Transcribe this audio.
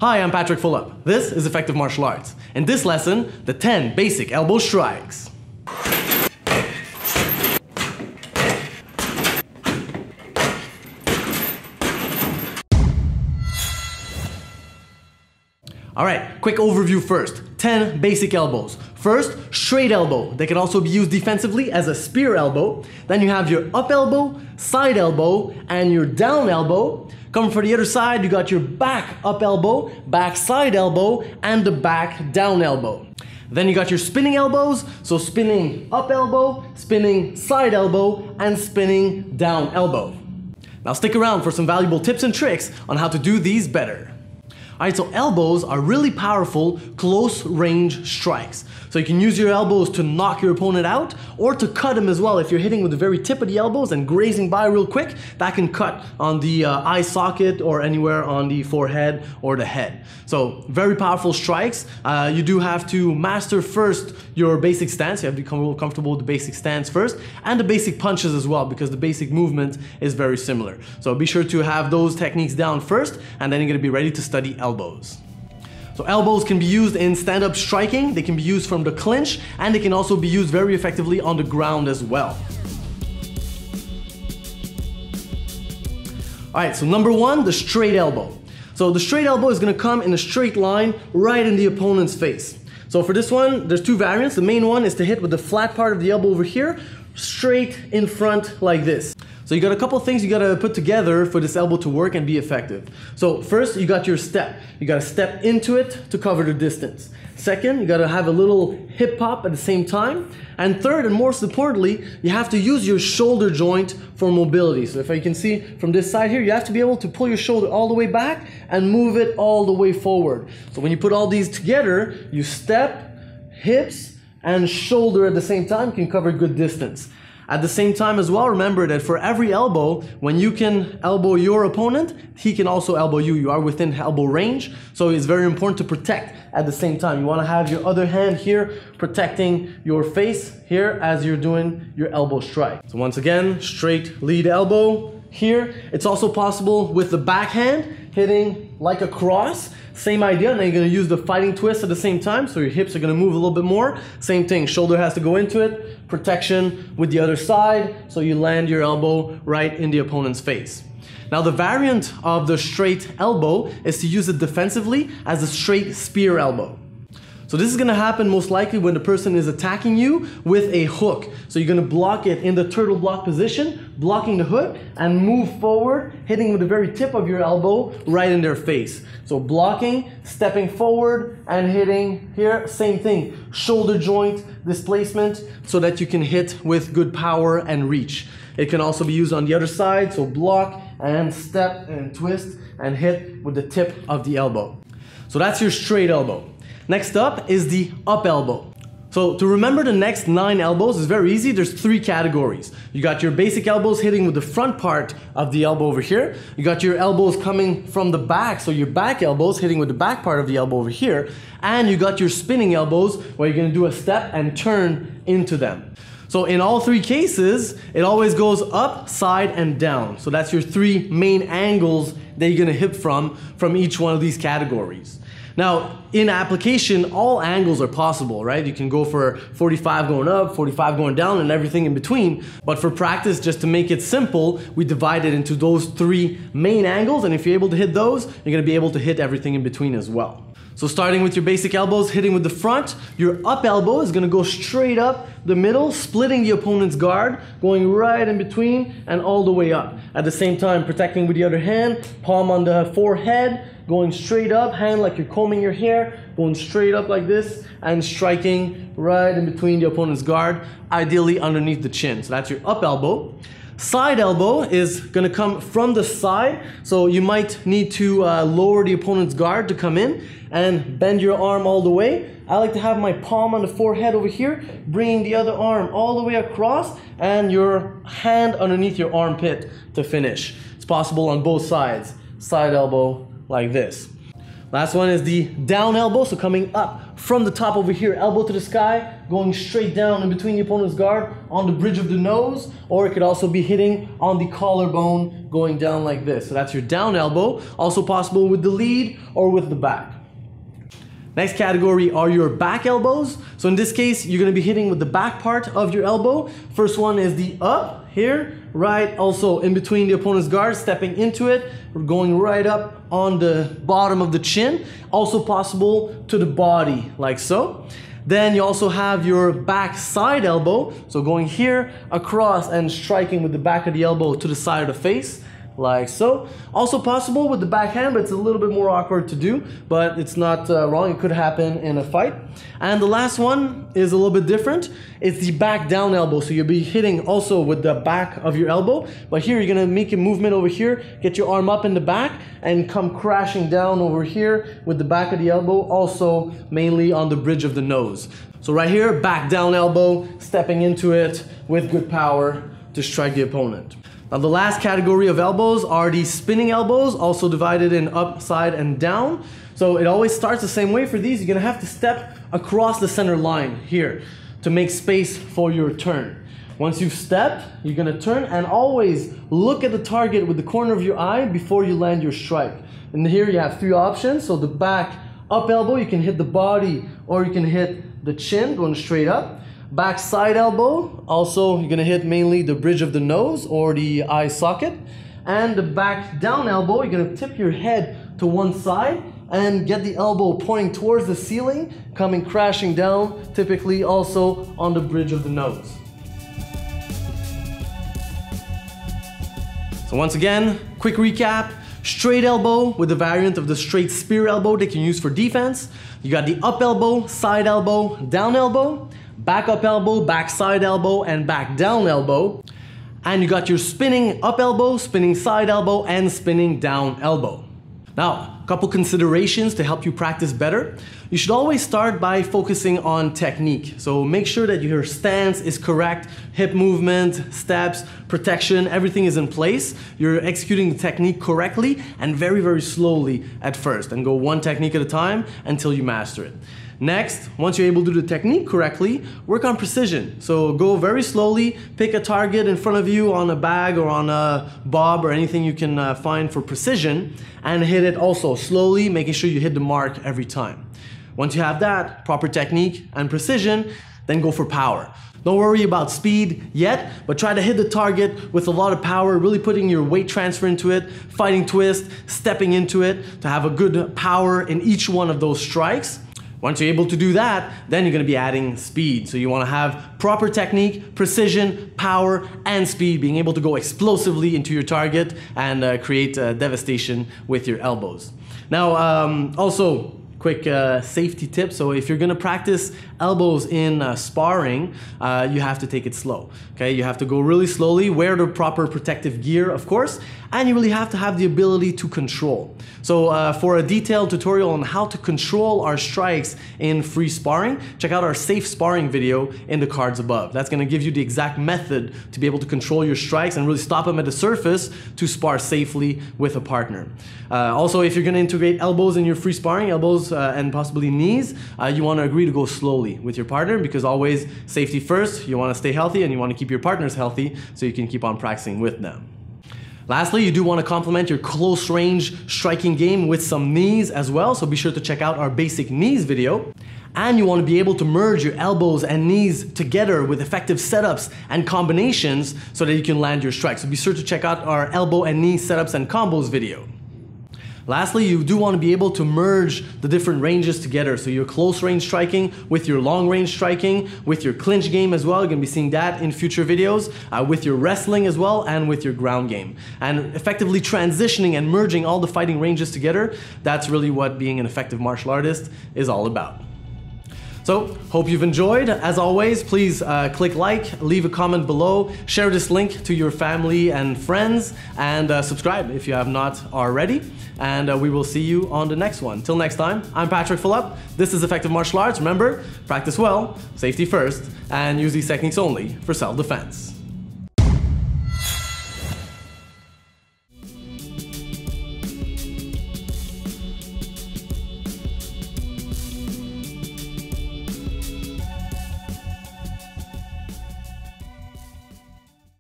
Hi, I'm Patrick Fulop. This is Effective Martial Arts. In this lesson, the 10 basic elbow strikes. Alright, quick overview first. 10 basic elbows. First, straight elbow. They can also be used defensively as a spear elbow. Then you have your up elbow, side elbow, and your down elbow. Coming for the other side, you got your back up elbow, back side elbow, and the back down elbow. Then you got your spinning elbows, so spinning up elbow, spinning side elbow, and spinning down elbow. Now stick around for some valuable tips and tricks on how to do these better. Alright, so elbows are really powerful close range strikes. So you can use your elbows to knock your opponent out or to cut him as well. If you're hitting with the very tip of the elbows and grazing by real quick, that can cut on the eye socket or anywhere on the forehead or the head. So very powerful strikes. You do have to master first your basic stance. You have to become real comfortable with the basic stance first and the basic punches as well, because the basic movement is very similar. So be sure to have those techniques down first, and then you're going to be ready to study elbows. So elbows can be used in stand-up striking, they can be used from the clinch, and they can also be used very effectively on the ground as well. Alright, so number one, the straight elbow. So the straight elbow is going to come in a straight line right in the opponent's face. So for this one, there's two variants. The main one is to hit with the flat part of the elbow over here, straight in front like this. So you got a couple things you got to put together for this elbow to work and be effective. So first, you got your step. You got to step into it to cover the distance. Second, you got to have a little hip hop at the same time. And third, and most importantly, you have to use your shoulder joint for mobility. So if you can see from this side here, you have to be able to pull your shoulder all the way back and move it all the way forward. So when you put all these together, you step, hips, and shoulder at the same time, can cover good distance. At the same time as well, remember that for every elbow, when you can elbow your opponent, he can also elbow you. You are within elbow range, so it's very important to protect at the same time. You want to have your other hand here protecting your face here as you're doing your elbow strike. So once again, straight lead elbow here. It's also possible with the backhand, hitting like a cross. Same idea, now you're going to use the fighting twist at the same time, so your hips are going to move a little bit more. Same thing, shoulder has to go into it, protection with the other side, so you land your elbow right in the opponent's face. Now the variant of the straight elbow is to use it defensively as a straight spear elbow. So this is going to happen most likely when the person is attacking you with a hook. So you're going to block it in the turtle block position, blocking the hook, and move forward, hitting with the very tip of your elbow right in their face. So blocking, stepping forward, and hitting here, same thing. Shoulder joint displacement so that you can hit with good power and reach. It can also be used on the other side, so block and step and twist and hit with the tip of the elbow. So that's your straight elbow. Next up is the up elbow. So to remember the next 9 elbows is very easy. There's 3 categories. You got your basic elbows hitting with the front part of the elbow over here. You got your elbows coming from the back, so your back elbows hitting with the back part of the elbow over here. And you got your spinning elbows where you're going to do a step and turn into them. So in all 3 cases, it always goes up, side, and down. So that's your 3 main angles that you're going to hit from each one of these categories. Now, in application, all angles are possible, right? You can go for 45 going up, 45 going down, and everything in between. But for practice, just to make it simple, we divide it into those 3 main angles. And if you're able to hit those, you're going to be able to hit everything in between as well. So starting with your basic elbows, hitting with the front, your up elbow is going to go straight up the middle, splitting the opponent's guard, going right in between and all the way up. At the same time, protecting with the other hand, palm on the forehead, going straight up, hand like you're combing your hair, going straight up like this, and striking right in between the opponent's guard, ideally underneath the chin. So that's your up elbow. Side elbow is going to come from the side, so you might need to lower the opponent's guard to come in and bend your arm all the way. I like to have my palm on the forehead over here, bringing the other arm all the way across, and your hand underneath your armpit to finish. It's possible on both sides. Side elbow like this. Last one is the down elbow, so coming up from the top over here, elbow to the sky, going straight down in between the opponent's guard on the bridge of the nose, or it could also be hitting on the collarbone, going down like this. So that's your down elbow, also possible with the lead or with the back. Next category are your back elbows. So in this case, you're gonna be hitting with the back part of your elbow. First one is the up here, right? Also in between the opponent's guard, stepping into it. We're going right up on the bottom of the chin. Also possible to the body, like so. Then you also have your back side elbow. So going here across and striking with the back of the elbow to the side of the face, like so. Also possible with the backhand, but it's a little bit more awkward to do, but it's not wrong. It could happen in a fight. And the last one is a little bit different. It's the back down elbow. So you'll be hitting also with the back of your elbow, but here you're gonna make a movement over here, get your arm up in the back and come crashing down over here with the back of the elbow, also mainly on the bridge of the nose. So right here, back down elbow, stepping into it with good power to strike the opponent. Now the last category of elbows are the spinning elbows, also divided in up, side, and down. So it always starts the same way for these. You're gonna have to step across the center line here to make space for your turn. Once you've stepped, you're gonna turn and always look at the target with the corner of your eye before you land your strike. And here you have three options. So the back up elbow, you can hit the body or you can hit the chin going straight up. Back side elbow, also you're gonna hit mainly the bridge of the nose or the eye socket. And the back down elbow, you're gonna tip your head to one side and get the elbow pointing towards the ceiling, coming crashing down, typically also on the bridge of the nose. So once again, quick recap. Straight elbow with the variant of the straight spear elbow they can use for defense. You got the up elbow, side elbow, down elbow. Back up elbow, back side elbow, and back down elbow. And you got your spinning up elbow, spinning side elbow, and spinning down elbow. Now, a couple considerations to help you practice better. You should always start by focusing on technique. So make sure that your stance is correct, hip movement, steps, protection, everything is in place. You're executing the technique correctly and very, very slowly at first, and go one technique at a time until you master it. Next, once you're able to do the technique correctly, work on precision. So go very slowly, pick a target in front of you on a bag or on a bob or anything you can find for precision, and hit it also slowly, making sure you hit the mark every time. Once you have that, proper technique and precision, then go for power. Don't worry about speed yet, but try to hit the target with a lot of power, really putting your weight transfer into it, fighting twist, stepping into it to have a good power in each one of those strikes. Once you're able to do that, then you're gonna be adding speed. So you wanna have proper technique, precision, power, and speed, being able to go explosively into your target and create devastation with your elbows. Now, also, quick safety tip. So if you're gonna practice elbows in sparring, you have to take it slow. Okay, you have to go really slowly, wear the proper protective gear, of course, and you really have to have the ability to control. So for a detailed tutorial on how to control our strikes in free sparring, check out our safe sparring video in the cards above. That's gonna give you the exact method to be able to control your strikes and really stop them at the surface to spar safely with a partner. Also, if you're gonna integrate elbows in your free sparring, elbows and possibly knees, you wanna agree to go slowly with your partner, because always safety first. You wanna stay healthy and you wanna keep your partners healthy so you can keep on practicing with them. Lastly, you do want to complement your close range striking game with some knees as well, so be sure to check out our basic knees video. And you want to be able to merge your elbows and knees together with effective setups and combinations so that you can land your strike. So be sure to check out our elbow and knee setups and combos video. Lastly, you do want to be able to merge the different ranges together. So your close range striking with your long range striking, with your clinch game as well. You're going to be seeing that in future videos, with your wrestling as well, and with your ground game. And effectively transitioning and merging all the fighting ranges together, that's really what being an effective martial artist is all about. So, hope you've enjoyed. As always, please click like, leave a comment below, share this link to your family and friends, and subscribe if you have not already. And we will see you on the next one. Till next time, I'm Patrick Phillip. This is Effective Martial Arts. Remember, practice well, safety first, and use these techniques only for self-defense.